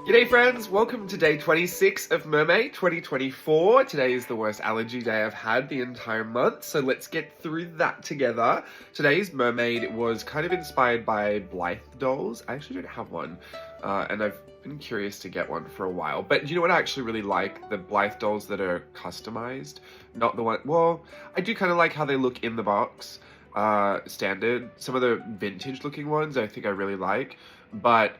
G'day friends, welcome to day 26 of Mermay 2024. Today is the worst allergy day I've had the entire month, so let's get through that together. Today's mermaid was kind of inspired by Blythe dolls. I actually don't have one, and I've been curious to get one for a while. But you know what I actually really like? The Blythe dolls that are customized, not the one, well, I do kind of like how they look in the box, standard. Some of the vintage looking ones I think I really like, but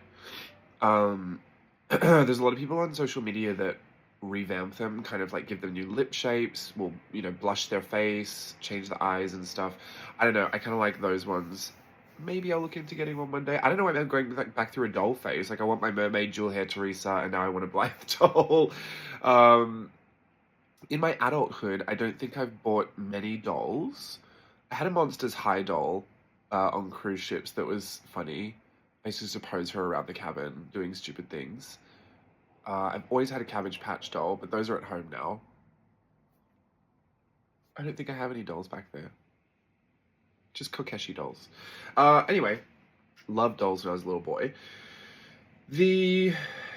there's a lot of people on social media that revamp them, kind of like give them new lip shapes, will, blush their face, change the eyes and stuff. I don't know, I kind of like those ones. Maybe I'll look into getting one day. I don't know why I'm going back through a doll phase. Like I want my mermaid jewel hair Teresa, and now I want a Blythe doll. In my adulthood, I don't think I've bought many dolls. I had a Monsters High doll on cruise ships that was funny. I used to suppose her around the cabin doing stupid things. I've always had a Cabbage Patch doll, but those are at home now. I don't think I have any dolls back there. Just Kokeshi dolls. Anyway, loved dolls when I was a little boy.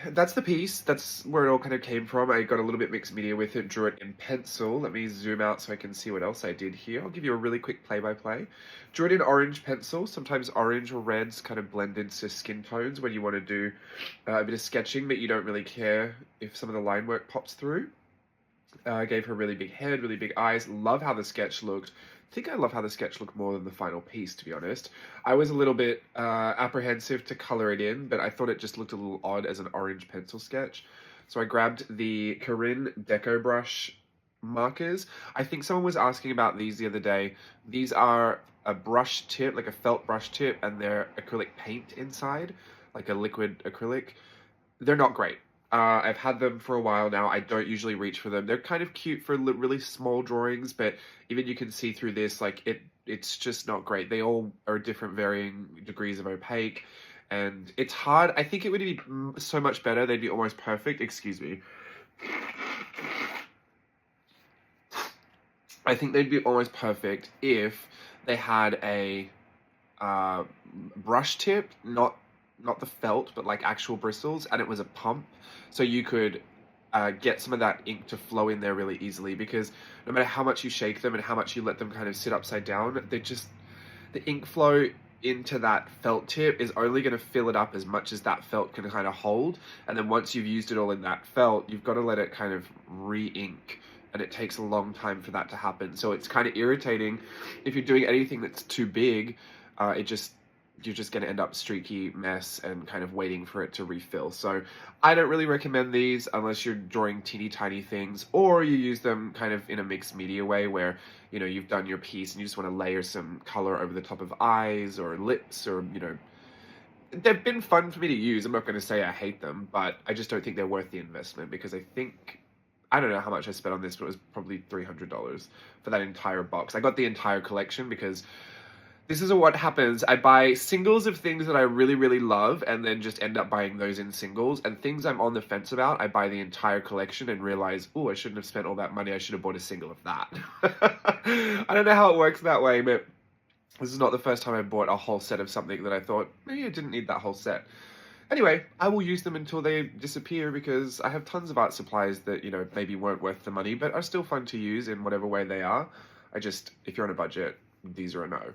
That's the piece. That's where it all kind of came from. I got a little bit mixed media with it, drew it in pencil. Let me zoom out so I can see what else I did here. I'll give you a really quick play-by-play. Drew it in orange pencil. Sometimes orange or reds kind of blend into skin tones when you want to do a bit of sketching, but you don't really care if some of the line work pops through. I gave her really big head, really big eyes. Love how the sketch looked. I think I love how the sketch looked more than the final piece, to be honest. I was a little bit apprehensive to color it in, but I thought it just looked a little odd as an orange pencil sketch. So I grabbed the Corinne Deco Brush markers. I think someone was asking about these the other day. These are a brush tip, like a felt brush tip, and they're acrylic paint inside, like a liquid acrylic. They're not great. I've had them for a while now. I don't usually reach for them. They're kind of cute for really small drawings, but even you can see through this, like it's just not great. They all are different varying degrees of opaque, and it's hard. I think it would be so much better. They'd be almost perfect. Excuse me. I think they'd be almost perfect if they had a brush tip, not the felt, but like actual bristles, and it was a pump, so you could get some of that ink to flow in there really easily, because no matter how much you shake them and how much you let them kind of sit upside down, the ink flow into that felt tip is only going to fill it up as much as that felt can kind of hold, and then once you've used it all in that felt, you've got to let it kind of re-ink, and it takes a long time for that to happen. So it's kind of irritating if you're doing anything that's too big. You're just going to end up streaky mess and kind of waiting for it to refill. So I don't really recommend these unless you're drawing teeny tiny things, or you use them kind of in a mixed media way where, you've done your piece and you just want to layer some color over the top of eyes or lips, or, they've been fun for me to use. I'm not going to say I hate them, but I just don't think they're worth the investment, because I don't know how much I spent on this, but it was probably $300 for that entire box. I got the entire collection because this is what happens. I buy singles of things that I really, really love, and then just end up buying those in singles. And things I'm on the fence about, I buy the entire collection and realize, oh, I shouldn't have spent all that money. I should have bought a single of that. I don't know how it works that way, but this is not the first time I bought a whole set of something that I thought, maybe I didn't need that whole set. Anyway, I will use them until they disappear, because I have tons of art supplies that, maybe weren't worth the money, but are still fun to use in whatever way they are. If you're on a budget, these are a no.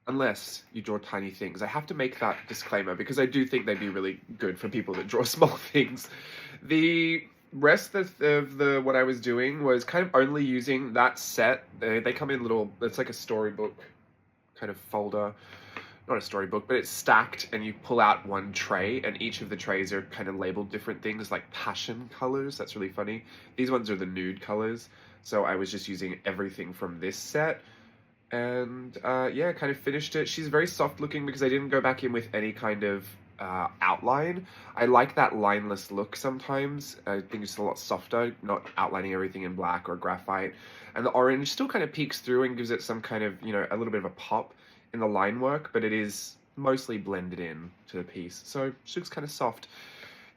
Unless you draw tiny things. I have to make that disclaimer, because I do think they'd be really good for people that draw small things. The rest of what I was doing was kind of only using that set. They come in it's like a storybook kind of folder. Not a storybook, but it's stacked, and you pull out one tray, and each of the trays are kind of labeled different things, like passion colors. That's really funny. These ones are the nude colors. So I was just using everything from this set. And yeah, kind of finished it. She's very soft looking because I didn't go back in with any kind of outline. I like that lineless look sometimes. I think it's a lot softer, not outlining everything in black or graphite. And the orange still kind of peeks through and gives it some kind of, a little bit of a pop in the line work, but it is mostly blended in to the piece. So she looks kind of soft.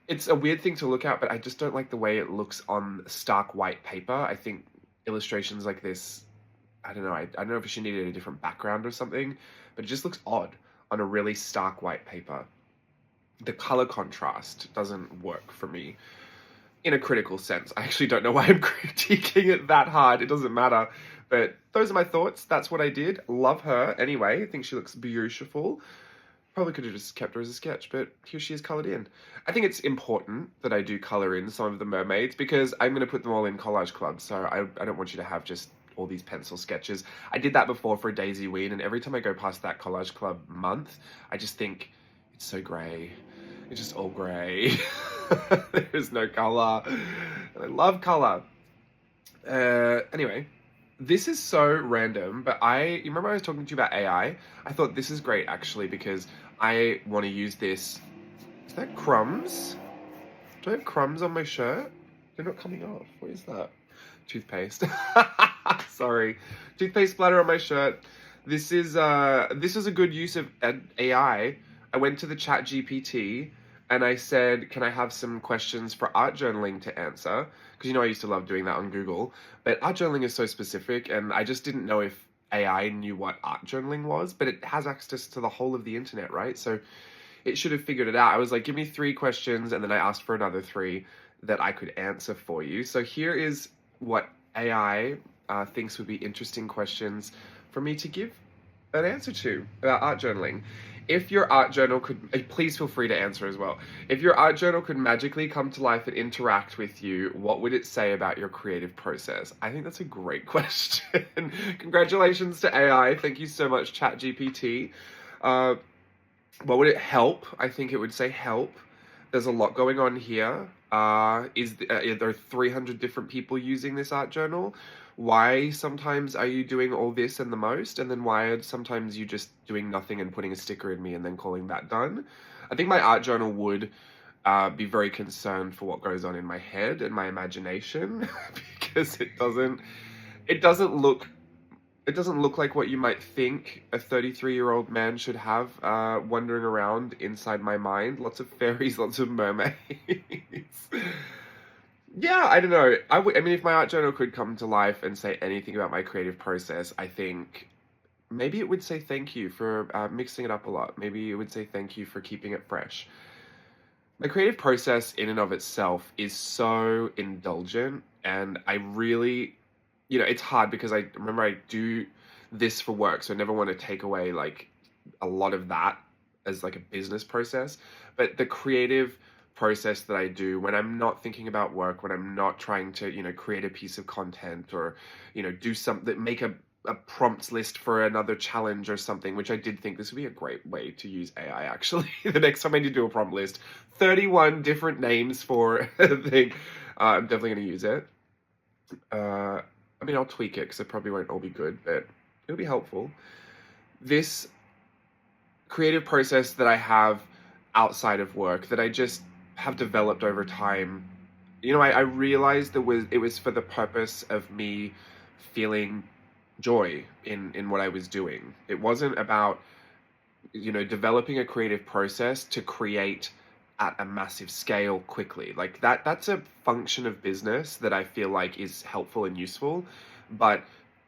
It's a weird thing to look at, but I just don't like the way it looks on stark white paper. I think illustrations like this, I don't know, I don't know if she needed a different background or something, but it just looks odd on a really stark white paper. the color contrast doesn't work for me in a critical sense. I actually don't know why I'm critiquing it that hard. It doesn't matter. But those are my thoughts. That's what I did. Love her anyway. I think she looks beautiful. Probably could have just kept her as a sketch, but here she is colored in. I think it's important that I do color in some of the mermaids because I'm going to put them all in Collage Club. So I don't want you to have just all these pencil sketches. I did that before for Daisy Ween, and every time I go past that Collage Club month, I just think it's so grey. It's just all grey. There's no color. And I love color. Anyway, this is so random, but you remember I was talking to you about AI? I thought this is great actually because I want to use this. Is that crumbs? Do I have crumbs on my shirt? They're not coming off. What is that? Toothpaste. Sorry. Toothpaste splatter on my shirt. This is a good use of AI. I went to the chat GPT and I said, can I have some questions for art journaling to answer? Because I used to love doing that on Google. But art journaling is so specific and I just didn't know if AI knew what art journaling was, but it has access to the whole of the internet, right? So it should have figured it out. I was like, give me 3 questions, and then I asked for another 3 that I could answer for you. So here is what AI thinks would be interesting questions for me to give an answer to about art journaling. If your art journal could, please feel free to answer as well. If your art journal could magically come to life and interact with you, what would it say about your creative process? I think that's a great question. Congratulations to AI. Thank you so much, ChatGPT. What would it help? I think it would say help. There's a lot going on here. Are there 300 different people using this art journal? Why sometimes are you doing all this and the most? And then why are sometimes you just doing nothing and putting a sticker in me and then calling that done? I think my art journal would be very concerned for what goes on in my head and my imagination because it doesn't look like what you might think a 33-year-old man should have wandering around inside my mind. Lots of fairies, lots of mermaids. Yeah, I don't know. I mean, if my art journal could come to life and say anything about my creative process, I think maybe it would say thank you for mixing it up a lot. Maybe it would say thank you for keeping it fresh. My creative process in and of itself is so indulgent, and I really, it's hard because I remember I do this for work, so I never want to take away like a lot of that as like a business process. But the creative process that I do when I'm not thinking about work, when I'm not trying to, create a piece of content or, do something, make a prompts list for another challenge or something, which I did think this would be a great way to use AI actually. The next time I do a prompt list, 31 different names for a thing. I'm definitely going to use it. I mean, I'll tweak it because it probably won't all be good, but it'll be helpful. This creative process that I have outside of work that I just have developed over time, I realized it was for the purpose of me feeling joy in what I was doing. It wasn't about, developing a creative process to create at a massive scale quickly. Like that's a function of business that I feel like is helpful and useful, but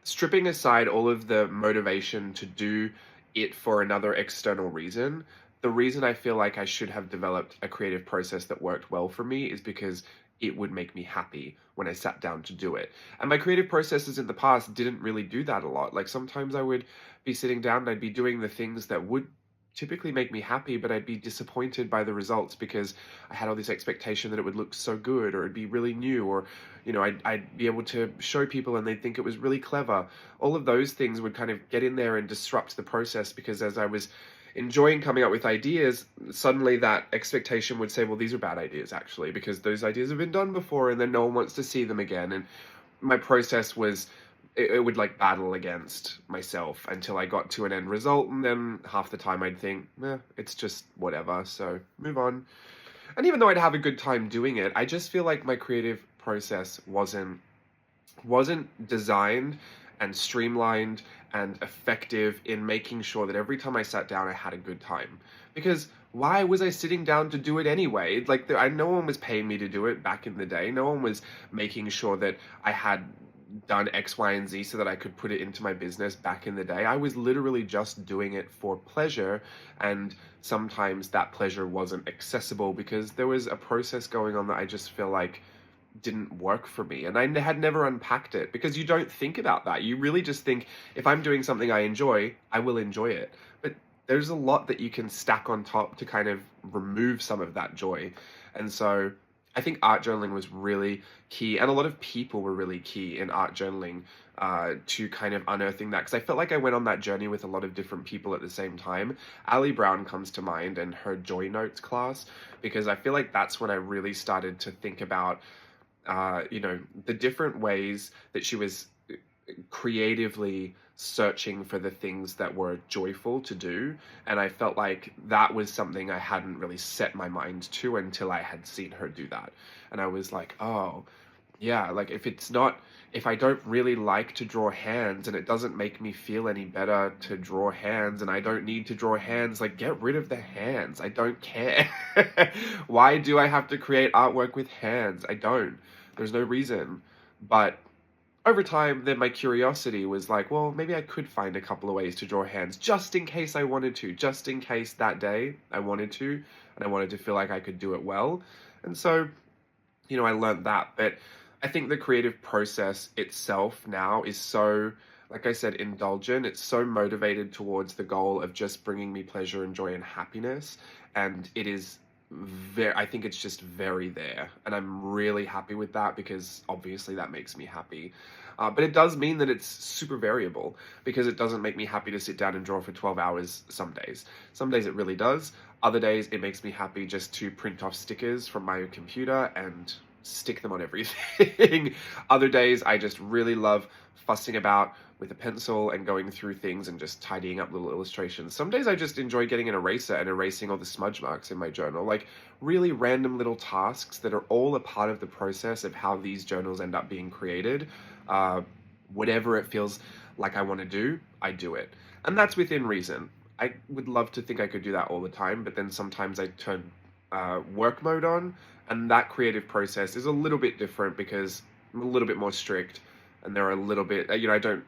stripping aside all of the motivation to do it for another external reason, the reason I feel like I should have developed a creative process that worked well for me is because it would make me happy when I sat down to do it. And my creative processes in the past didn't really do that a lot. Like sometimes I would be sitting down and I'd be doing the things that would typically make me happy, but I'd be disappointed by the results because I had all this expectation that it would look so good or it'd be really new, or I'd be able to show people and they'd think it was really clever. All of those things would kind of get in there and disrupt the process because as I was enjoying coming up with ideas, suddenly that expectation would say, well, these are bad ideas actually, because those ideas have been done before and then no one wants to see them again. And my process was, it would like battle against myself until I got to an end result. And then half the time I'd think, it's just whatever. So move on. And even though I'd have a good time doing it, I just feel like my creative process wasn't designed and streamlined and effective in making sure that every time I sat down, I had a good time. Because why was I sitting down to do it anyway? Like, no one was paying me to do it back in the day. No one was making sure that I had, done X, Y, and Z so that I could put it into my business back in the day. I was literally just doing it for pleasure, and sometimes that pleasure wasn't accessible because there was a process going on that I just feel like didn't work for me. And I had never unpacked it because you don't think about that. You really just think, if I'm doing something I enjoy, I will enjoy it. But there's a lot that you can stack on top to kind of remove some of that joy. And so I think art journaling was really key, and a lot of people were really key in art journaling to kind of unearthing that, because I felt like I went on that journey with a lot of different people at the same time. Ali Brown comes to mind and her Joy Notes class, because I feel like that's when I really started to think about the different ways that she was creatively searching for the things that were joyful to do. And I felt like that was something I hadn't really set my mind to until I had seen her do that. And I was like, oh, yeah, like if I don't really like to draw hands and it doesn't make me feel any better to draw hands and I don't need to draw hands, like, get rid of the hands. I don't care. Why do I have to create artwork with hands? I don't. There's no reason. But over time, then my curiosity was like, well, maybe I could find a couple of ways to draw hands just in case I wanted to, just in case that day I wanted to, and I wanted to feel like I could do it well. And so, I learned that. But I think the creative process itself now is so, like I said, indulgent. It's so motivated towards the goal of just bringing me pleasure and joy and happiness. And it is I think it's just very there. And I'm really happy with that because obviously that makes me happy. But it does mean that it's super variable, because it doesn't make me happy to sit down and draw for 12 hours some days. Some days it really does. Other days it makes me happy just to print off stickers from my computer and stick them on everything. Other days I just really love fussing about with a pencil and going through things and just tidying up little illustrations. Some days I just enjoy getting an eraser and erasing all the smudge marks in my journal, like really random little tasks that are all a part of the process of how these journals end up being created. Whatever it feels like I want to do, I do it. And that's within reason. I would love to think I could do that all the time, but then sometimes I turn work mode on, and that creative process is a little bit different because I'm a little bit more strict, and there are a little bit, I don't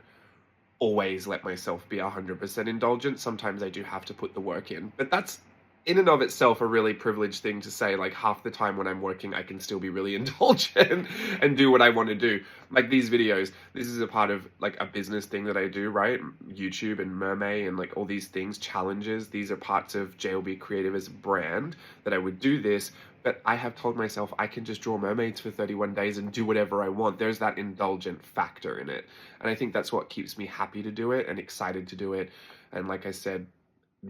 always let myself be 100% indulgent. Sometimes I do have to put the work in, but that's in and of itself a really privileged thing to say. Like, half the time when I'm working, I can still be really indulgent and do what I want to do. Like these videos, this is a part of like a business thing that I do, right? YouTube and Mermay and like all these things, challenges, these are parts of jlbCREATIVE as a brand that I would do this. But I have told myself I can just draw mermaids for 31 days and do whatever I want. There's that indulgent factor in it. And I think that's what keeps me happy to do it and excited to do it. And like I said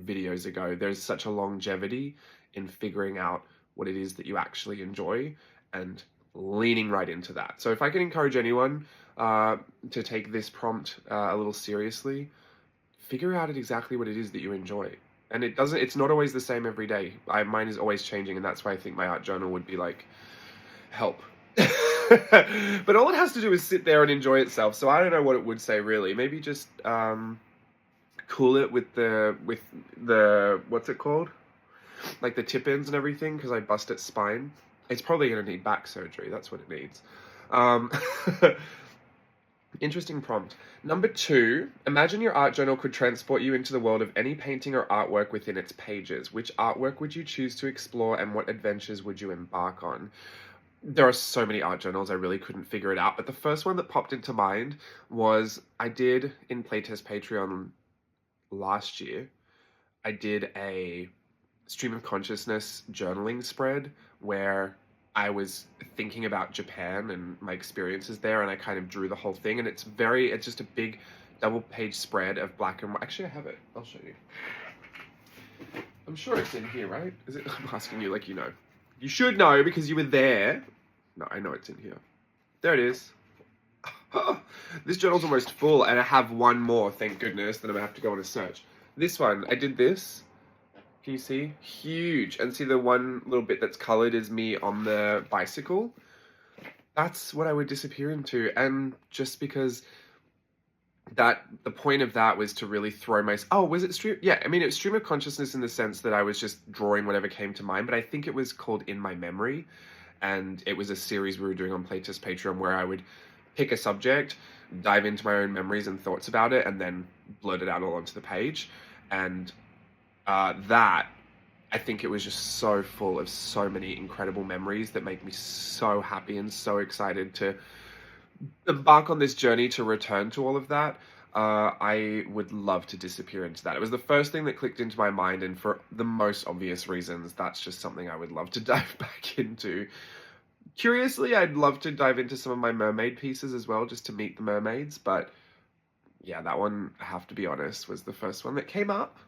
videos ago, there's such a longevity in figuring out what it is that you actually enjoy and leaning right into that. So if I can encourage anyone to take this prompt a little seriously, figure out exactly what it is that you enjoy. And it's not always the same every day. Mine is always changing, and that's why I think my art journal would be like help. But all it has to do is sit there and enjoy itself. So I don't know what it would say really. Maybe just cool it with the what's it called? Like the tip-ins and everything, because I bust its spine. It's probably going to need back surgery. That's what it needs. Interesting prompt. Number 2, imagine your art journal could transport you into the world of any painting or artwork within its pages. Which artwork would you choose to explore, and what adventures would you embark on? There are so many art journals, I really couldn't figure it out. But the first one that popped into mind was, I did in Playtest Patreon last year, I did a stream of consciousness journaling spread where I was thinking about Japan and my experiences there, and I kind of drew the whole thing, and it's just a big double-page spread of black and white. Actually, I have it. I'll show you. I'm sure it's in here, right? Is it? I'm asking you like you know. You should know because you were there. No, I know it's in here. There it is. This journal's almost full, and I have one more, thank goodness, that I'm gonna have to go on a search. This one, I did this. Can you see? Huge. And see the one little bit that's colored is me on the bicycle. That's what I would disappear into. And just because the point of that was to really throw was it stream? Yeah, I mean, it was stream of consciousness in the sense that I was just drawing whatever came to mind, but I think it was called In My Memory. And it was a series we were doing on Playtest Patreon where I would pick a subject, dive into my own memories and thoughts about it, and then blurt it out all onto the page. And that, I think it was just so full of so many incredible memories that make me so happy and so excited to embark on this journey to return to all of that. I would love to disappear into that. It was the first thing that clicked into my mind, and for the most obvious reasons, that's just something I would love to dive back into. Curiously, I'd love to dive into some of my mermaid pieces as well, just to meet the mermaids, but yeah, that one, I have to be honest, was the first one that came up.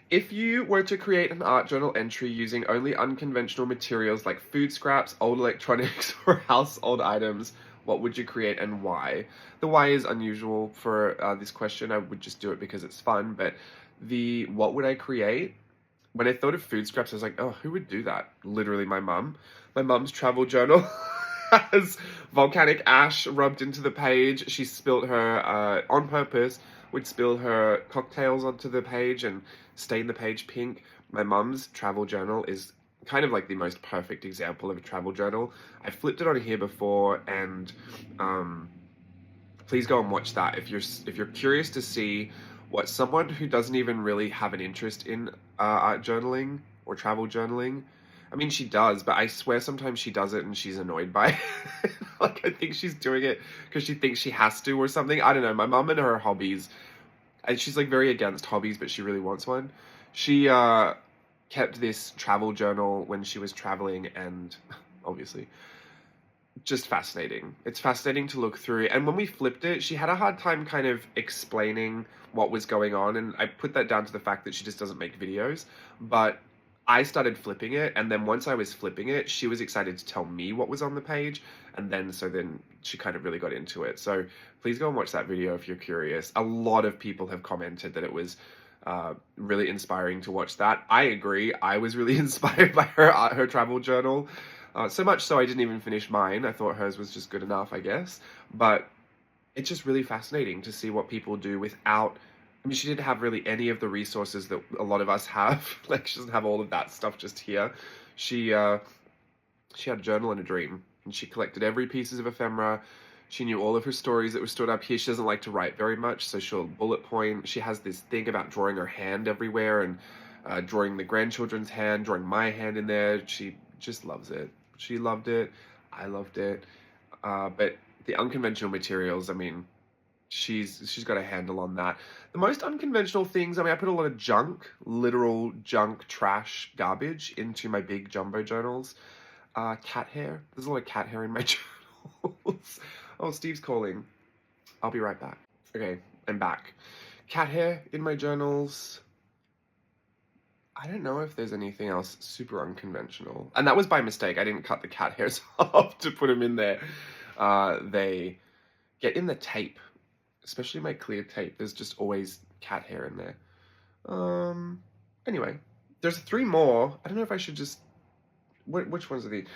If you were to create an art journal entry using only unconventional materials like food scraps, old electronics, or household items, what would you create and why? The why is unusual for this question. I would just do it because it's fun, but the what would I create? When I thought of food scraps, I was like, oh, who would do that? Literally my mum. My mum's travel journal has volcanic ash rubbed into the page. She spilled her, on purpose, would spill her cocktails onto the page and stain the page pink. My mum's travel journal is kind of like the most perfect example of a travel journal. I flipped it on here before, and please go and watch that if you're curious to see what someone who doesn't even really have an interest in art journaling or travel journaling. I mean, she does, but I swear sometimes she does it and she's annoyed by it. Like, I think she's doing it because she thinks she has to or something. I don't know. My mum and her hobbies, and she's like very against hobbies, but she really wants one. She kept this travel journal when she was traveling, and obviously just fascinating. It's fascinating to look through. And when we flipped it, she had a hard time kind of explaining what was going on, and I put that down to the fact that she just doesn't make videos. But I started flipping it, and then once I was flipping it, she was excited to tell me what was on the page, and then she kind of really got into it. So please go and watch that video if you're curious. A lot of people have commented that it was really inspiring to watch that. I agree. I was really inspired by her travel journal. So much so I didn't even finish mine. I thought hers was just good enough, I guess. But it's just really fascinating to see what people do without... I mean, she didn't have really any of the resources that a lot of us have. Like, she doesn't have all of that stuff just here. She had a journal and a dream, and she collected every pieces of ephemera. She knew all of her stories that were stored up here. She doesn't like to write very much, so she'll bullet point. She has this thing about drawing her hand everywhere, and drawing the grandchildren's hand, drawing my hand in there. She just loves it. She loved it. I loved it. But the unconventional materials, I mean, she's got a handle on that. The most unconventional things, I mean, I put a lot of junk, literal junk, trash, garbage into my big jumbo journals. Cat hair. There's a lot of cat hair in my journals. Oh, Steve's calling. I'll be right back. Okay, I'm back. Cat hair in my journals. I don't know if there's anything else super unconventional. And that was by mistake. I didn't cut the cat hairs off to put them in there. They get in the tape, especially my clear tape. There's just always cat hair in there. Anyway, there's 3 more. I don't know if I should just... Which ones are these?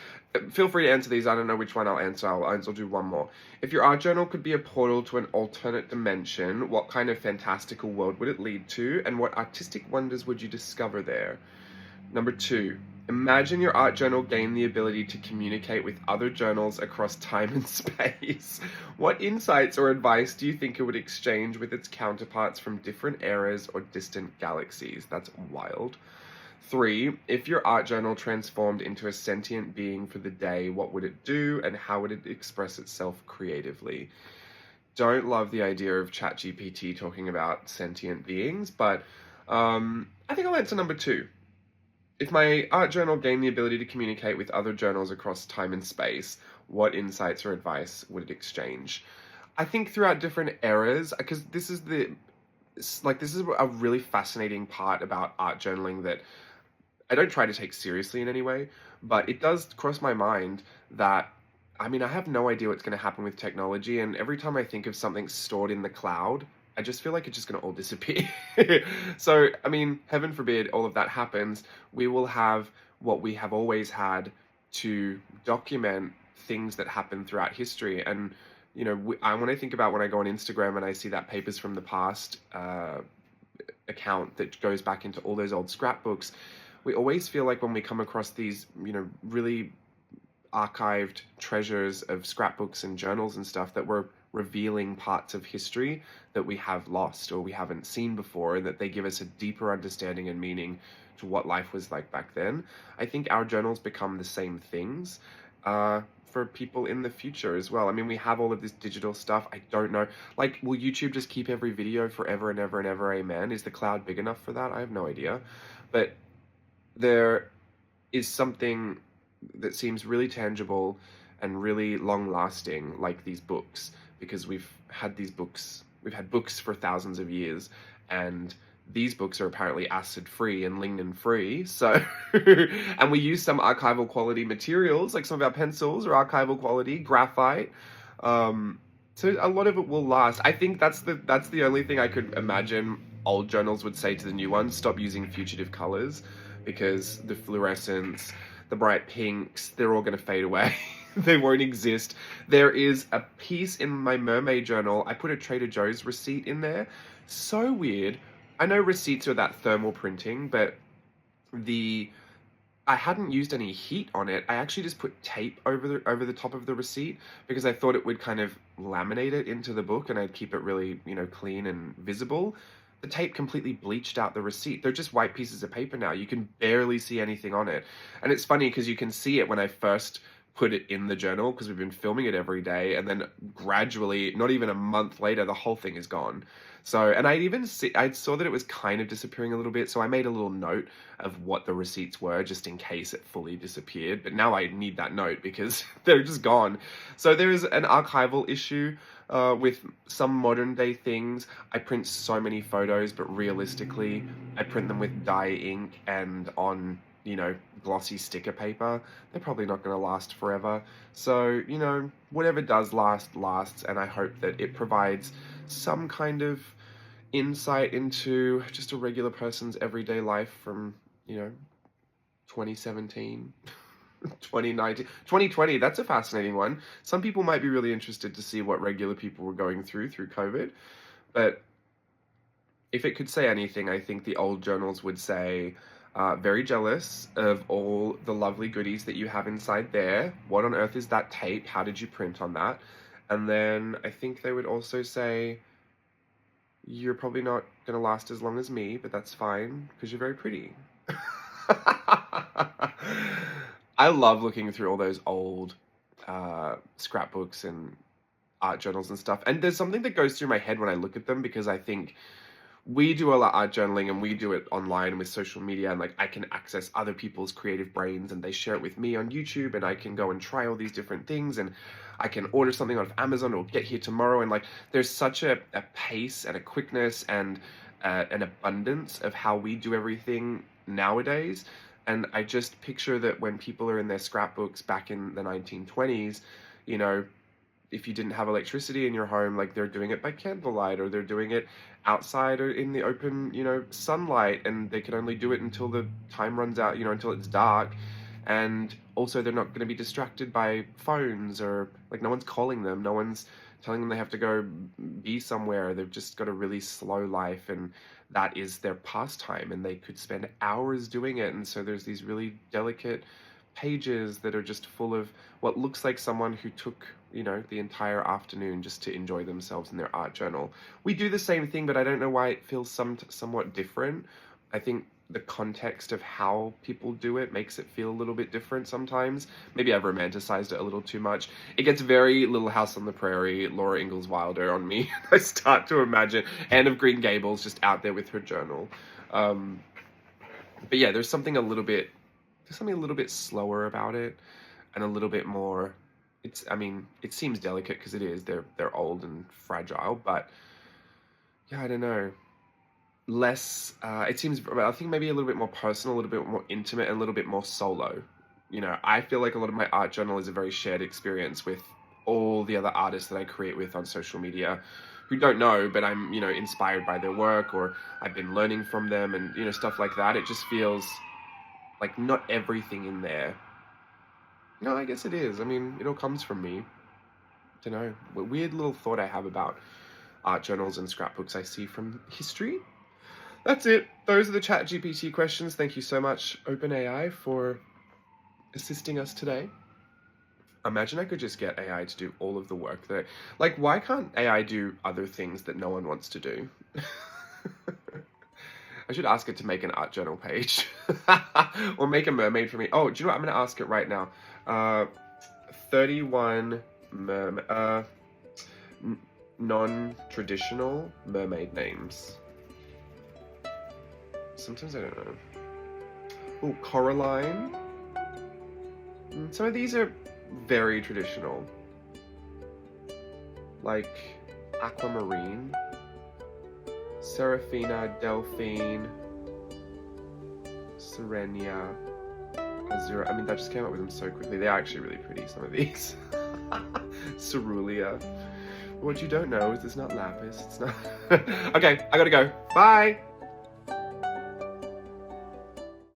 Feel free to answer these. I don't know which one I'll answer. I'll do one more. If your art journal could be a portal to an alternate dimension, what kind of fantastical world would it lead to? And what artistic wonders would you discover there? Number 2. Imagine your art journal gained the ability to communicate with other journals across time and space. What insights or advice do you think it would exchange with its counterparts from different eras or distant galaxies? That's wild. 3, if your art journal transformed into a sentient being for the day, what would it do and how would it express itself creatively? Don't love the idea of ChatGPT talking about sentient beings, but I think I'll answer number 2. If my art journal gained the ability to communicate with other journals across time and space, what insights or advice would it exchange? I think throughout different eras, because this is a really fascinating part about art journaling that I don't try to take seriously in any way, but it does cross my mind that, I mean, I have no idea what's going to happen with technology, and every time I think of something stored in the cloud, I just feel like it's just going to all disappear. So, I mean, heaven forbid all of that happens, we will have what we have always had to document things that happen throughout history. And, you know, when I think about when I go on Instagram and I see that Papers from the Past account that goes back into all those old scrapbooks, we always feel like when we come across these, you know, really archived treasures of scrapbooks and journals and stuff that were revealing parts of history that we have lost or we haven't seen before, and that they give us a deeper understanding and meaning to what life was like back then. I think our journals become the same things for people in the future as well. I mean, we have all of this digital stuff. I don't know. Like, will YouTube just keep every video forever and ever and ever? Amen. Is the cloud big enough for that? I have no idea. But there is something that seems really tangible and really long lasting, like these books, because we've had books for thousands of years, and these books are apparently acid free and lignin free. So, and we use some archival quality materials, like some of our pencils are archival quality, graphite. So a lot of it will last. I think that's the only thing I could imagine old journals would say to the new ones: stop using fugitive colors, because the fluorescence, the bright pinks, they're all going to fade away. They won't exist. There is a piece in my Mermay journal. I put a Trader Joe's receipt in there. So weird. I know receipts are that thermal printing, but I hadn't used any heat on it. I actually just put tape over the top of the receipt because I thought it would kind of laminate it into the book and I'd keep it really, clean and visible. The tape completely bleached out the receipt. They're just white pieces of paper now. You can barely see anything on it. And it's funny because you can see it when I first put it in the journal, because we've been filming it every day, and then gradually, not even a month later, the whole thing is gone. So, and I saw that it was kind of disappearing a little bit, so I made a little note of what the receipts were just in case it fully disappeared. But now I need that note because they're just gone. So there is an archival issue with some modern day things. I print so many photos, but realistically, I print them with dye ink and on glossy sticker paper. They're probably not going to last forever. So, whatever does last, lasts, and I hope that it provides some kind of insight into just a regular person's everyday life from, 2017, 2019, 2020. That's a fascinating one. Some people might be really interested to see what regular people were going through COVID. But if it could say anything, I think the old journals would say, very jealous of all the lovely goodies that you have inside there. What on earth is that tape? How did you print on that? And then I think they would also say, you're probably not going to last as long as me, but that's fine because you're very pretty. I love looking through all those old scrapbooks and art journals and stuff. And there's something that goes through my head when I look at them, because I think we do a lot of art journaling and we do it online with social media, and like I can access other people's creative brains and they share it with me on YouTube, and I can go and try all these different things, and I can order something off Amazon or get here tomorrow, and like there's such a pace and a quickness and an abundance of how we do everything nowadays. And I just picture that when people are in their scrapbooks back in the 1920s, if you didn't have electricity in your home, like they're doing it by candlelight, or they're doing it outside or in the open, sunlight, and they can only do it until the time runs out, until it's dark. And also they're not going to be distracted by phones, or like no one's calling them, no one's telling them they have to go be somewhere. They've just got a really slow life, and that is their pastime, and they could spend hours doing it. And so there's these really delicate pages that are just full of what looks like someone who took the entire afternoon just to enjoy themselves in their art journal. We do the same thing, but I don't know why it feels somewhat different. I think the context of how people do it makes it feel a little bit different sometimes. Maybe I've romanticized it a little too much. It gets very Little House on the Prairie, Laura Ingalls Wilder on me. I start to imagine Anne of Green Gables just out there with her journal. But yeah, there's something a little bit slower about it, and a little bit more. It seems delicate because it is. They're old and fragile, but yeah, I don't know. Less. It seems. I think maybe a little bit more personal, a little bit more intimate, and a little bit more solo. I feel like a lot of my art journal is a very shared experience with all the other artists that I create with on social media, who don't know, but I'm inspired by their work, or I've been learning from them, and stuff like that. It just feels like not everything in there. No, I guess it is. It all comes from me. Don't know. What weird little thought I have about art journals and scrapbooks I see from history. That's it. Those are the ChatGPT questions. Thank you so much, OpenAI, for assisting us today. Imagine I could just get AI to do all of the work that, like, why can't AI do other things that no one wants to do? I should ask it to make an art journal page or make a mermaid for me. Oh, do you know what? I'm going to ask it right now. 31 non-traditional mermaid names. Sometimes I don't know. Oh, Coraline. Some of these are very traditional. Like Aquamarine, Seraphina, Delphine, Serenia, Azura. I mean, that just came up with them so quickly. They're actually really pretty, some of these. Cerulean. What you don't know is it's not lapis. It's not. Okay, I gotta go. Bye!